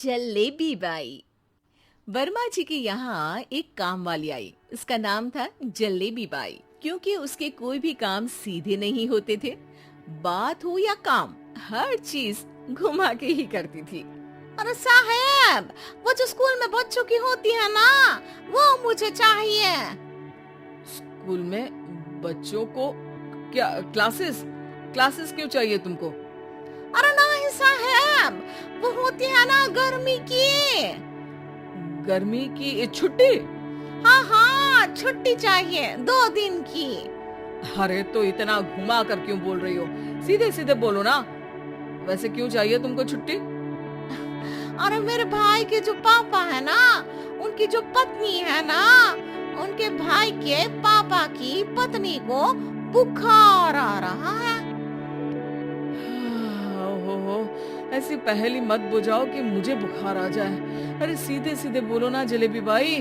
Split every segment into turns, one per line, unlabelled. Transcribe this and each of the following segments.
Jalebi by. Verma जी के यहाँ एक काम वाली आई। उसका नाम था जलेबी बाई, क्योंकि उसके कोई भी काम सीधे नहीं होते थे। बात हो या काम, हर चीज घुमा के ही करती थी।
अरे साहब, वो जो स्कूल में बच्चों की होती है ना, वो मुझे चाहिए।
स्कूल में बच्चों को क्या क्लासेस क्लासेस क्यों चाहिए तुमको?
अरे नहीं साहब, वो होती है ना गर्मी की।
गर्मी की छुट्टी?
हाँ हाँ, छुट्टी चाहिए 2 दिन की।
अरे तो इतना घुमा कर क्यों बोल रही हो? सीधे सीधे बोलो ना। वैसे क्यों चाहिए तुमको छुट्टी?
अरे मेरे भाई के जो पापा है ना, उनकी जो पत्नी है ना, उनके भाई के पापा की पत्नी को बुखार आ रहा है।
ओहो, ऐसी पहेली मत बुझाओ कि मुझे बुखार आ जाए। अरे सीधे सीधे बोलो ना जलेबी बाई।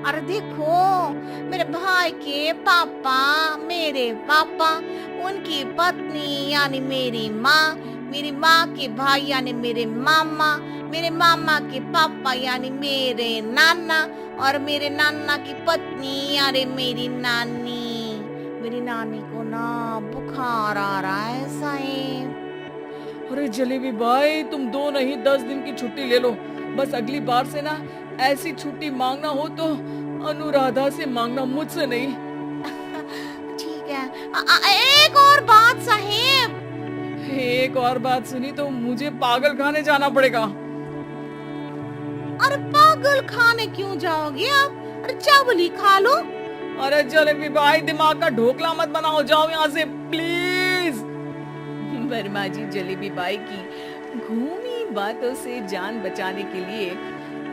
अरे देखो, मेरे भाई के पापा, मेरे पापा, उनकी पत्नी यानी मेरी माँ के भाई यानी मेरे मामा के पापा यानी मेरे नाना, और मेरे नाना की पत्नी यानी मेरी नानी को ना बुखार आ रहा है साहब।
अरे जलेबी बाई, तुम 2 नहीं 10 दिन की छुट्टी ले लो। बस अगली बार से ना ऐसी छुट्टी मांगना हो तो अनुराधा से मांगना, मुझसे नहीं।
ठीक है। एक और बात साहेब।
एक और बात सुनी तो मुझे पागल खाने जाना पड़ेगा।
अरे पागल खाने क्यों जाओगे आप? अरे चावल ही खा लो।
अरे जलेबी भाई, दिमाग का ढोकला मत बनाओ, जाओ यहाँ से प्लीज।
वर्मा जी जलेबी बाई की घूमी बातों से जान बचाने के लिए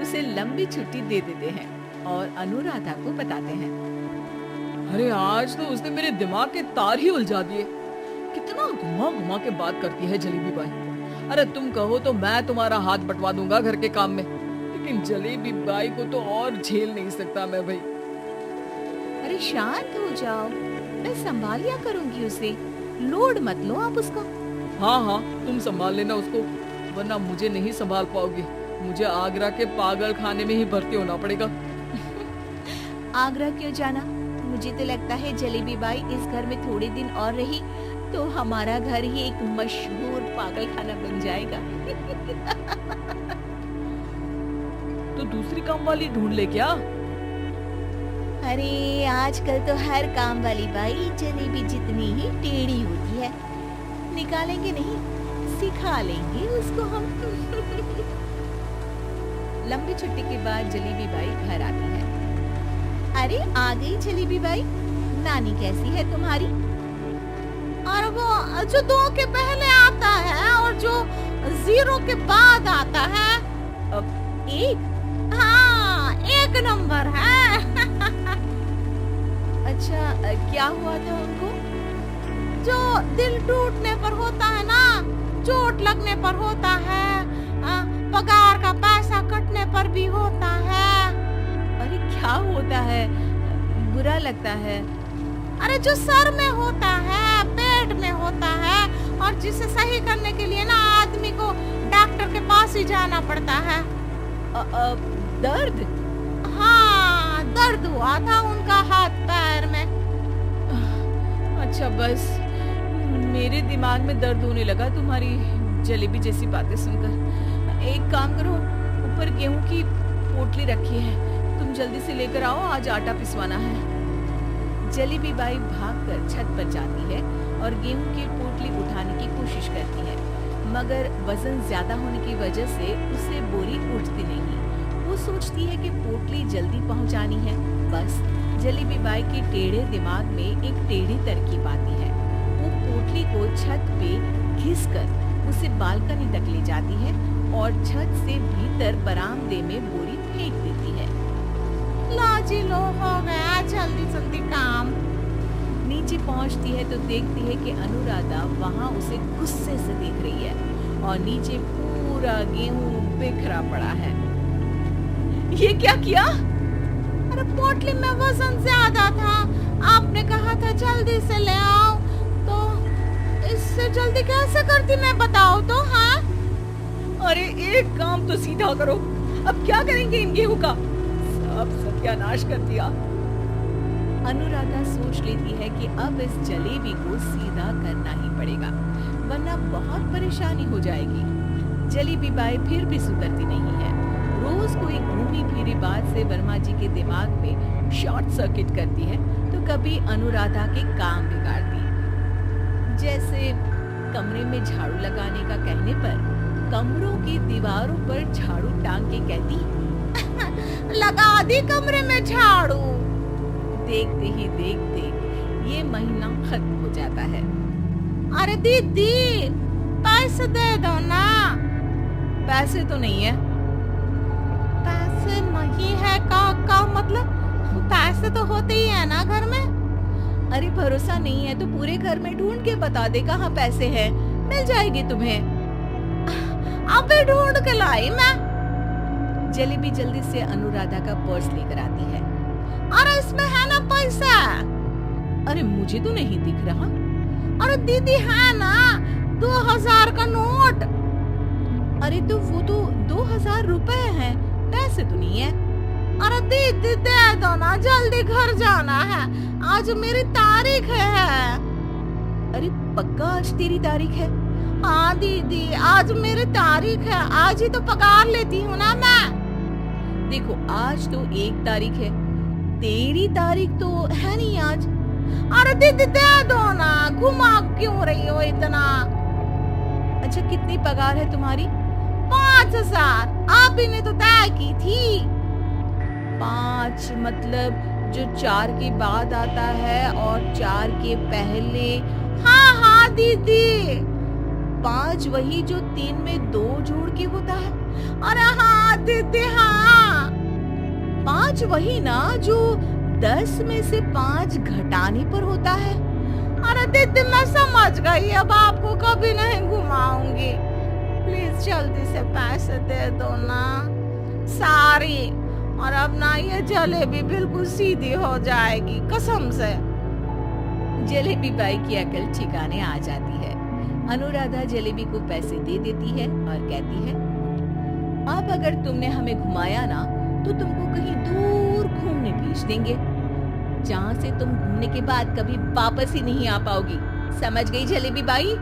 उसे लंबी छुट्टी दे देते हैं और अनुराधा को बताते हैं।
अरे आज तो उसने मेरे दिमाग के तार ही उलझा दिए। कितना घुमा घुमा के बात करती है जलेबी बाई। अरे तुम कहो तो मैं तुम्हारा हाथ बंटवा दूंगा घर के काम में, लेकिन जलेबी बाई को तो और झेल नहीं सकता मैं भाई।
अरे शांत हो जाओ, मैं संभाल लिया करूंगी उसे, लोड मत लो आप उसका।
हाँ, तुम संभाल लेना उसको, वरना मुझे नहीं संभाल पाओगी। मुझे आगरा के पागल खाने में ही भर्ती होना पड़ेगा।
आगरा क्यों जाना? मुझे तो लगता है जलेबी बाई इस घर में थोड़े दिन और रही तो हमारा घर ही एक मशहूर पागल खाना बन जाएगा।
तो दूसरी काम वाली ढूंढ ले क्या?
अरे आजकल तो हर काम वाली बाई जलेबी जितनी ही टेढ़ी होती है। निकालेंगे नहीं, सिखा लेंगे उसको हम। लंबी छुट्टी के बाद जलेबी बाई घर आती है। अरे आ गई जलेबी बाई, नानी कैसी है तुम्हारी?
और वो जो 2 के पहले आता है और जो 0 के बाद आता है।
अब एक?
हाँ, 1 नंबर है।
अच्छा, क्या हुआ था उनको?
जो दिल टूटने पर होता है ना, चोट लगने पर होता है, पगार का पैसा कटने पर भी होता है।
अरे क्या होता है? बुरा लगता है?
अरे जो सर में होता है, पेट में होता है, और जिसे सही करने के लिए ना आदमी को डॉक्टर के पास ही जाना पड़ता है।
दर्द?
हाँ, दर्द हुआ था उनका हाथ पैर में।
अच्छा, बस मेरे दिमाग में दर्द होने लगा तुम्हारी जलेबी जैसी बातें सुनकर। एक काम करो, ऊपर गेहूं की पोटली रखी है, तुम जल्दी से लेकर आओ, आज आटा पिसवाना है। जलेबी बाई भागकर छत पर जाती है और गेहूं की पोटली उठाने की कोशिश करती है, मगर वजन ज्यादा होने की वजह से उससे बोरी उठती नहीं। वो सोचती है कि पोटली जल्दी पहुंचानी है। बस जलेबी बाई के टेढ़े दिमाग में एक टेढ़ी तरकीब आती है। वो पोटली को छत पे घिसकर उसे बालकनी तक ले जाती है और छत से भीतर बरामदे में बोरी फेंक देती है।
लाजी लो, हो गया जल्दी जल्दी काम।
नीचे पहुंचती है तो देखती है कि अनुराधा वहां उसे गुस्से से देख रही है और नीचे पूरा गेहूं बिखरा पड़ा है। ये क्या किया?
अरे पोटली में वजन ज्यादा था, आपने कहा था जल्दी से ले आओ, तो इससे जल्दी कैसे करती मैं बताओ तो। हाँ,
अरे एक काम तो सीधा करो, अब क्या करेंगे इन गेहूं का? सब सत्यानाश कर दिया।
अनुराधा सोच लेती है कि अब इस जलेबी को सीधा करना ही पड़ेगा, वरना बहुत परेशानी हो जाएगी। जलेबी बाई फिर भी सुधरती नहीं है। रोज कोई घूमी फिरी बात से वर्मा जी के दिमाग में शॉर्ट सर्किट करती है, तो कभी अनुराधा के काम बिगाड़ती है। जैसे कमरे में झाड़ू लगाने का कहने पर कमरों की दीवारों पर झाड़ू टांग के कहती,
लगा दी कमरे में झाड़ू।
देखते ही देखते ये महीना खत्म हो जाता है।
अरे दीदी पैसे दे दो ना।
पैसे तो नहीं है।
पैसे नहीं है का मतलब? पैसे तो होते ही है ना घर में।
अरे भरोसा नहीं है तो पूरे घर में ढूंढ के बता दे कहाँ पैसे हैं, मिल जाएगी तुम्हें।
अबे ढूंढ के लाई मैं।
जलेबी जल्दी से अनुराधा का पर्स लेकर आती है।
अरे इसमें है ना पैसा?
अरे मुझे तो नहीं दिख रहा।
अरे दीदी है ना 2000 का नोट।
अरे तो वो तो 2000 रुपए हैं, पैसे तो नहीं है।
अरे दीदी दे दो ना, जल्दी घर जाना है, आज मेरी तारीख है।
अरे पक्का आज तेरी तारीख है?
हाँ दीदी आज मेरी तारीख है, आज ही तो पगार लेती हूँ ना मैं।
देखो आज तो 1 तारीख है, तेरी तारीख तो है नहीं आज।
अरे दीदी दे दो ना, घुमा क्यों रही हो इतना?
अच्छा कितनी पगार है तुम्हारी?
5000। आप ही ने तो तय की थी।
5 मतलब जो 4 के बाद आता है और 4 के पहले?
हाँ हाँ दीदी।
5 वही जो 3 में 2 जोड़ के होता है?
अरे हाँ दीदी हाँ।
5 वही ना जो 10 में से 5 घटाने पर होता है?
अरे दीदी मैं समझ गई, अब आपको कभी नहीं घुमाऊंगी। प्लीज जल्दी से पैसे दे दो ना, सारी। और अब ना ये जलेबी बिल्कुल सीधी हो जाएगी कसम से।
जलेबी बाई की अकल ठिकाने आ जाती है। अनुराधा जलेबी को पैसे दे देती है और कहती है, अब अगर तुमने हमें घुमाया ना तो तुमको कहीं दूर घूमने भेज देंगे, जहाँ से तुम घूमने के बाद कभी वापस ही नहीं आ पाओगी। समझ गई जलेबी बाई?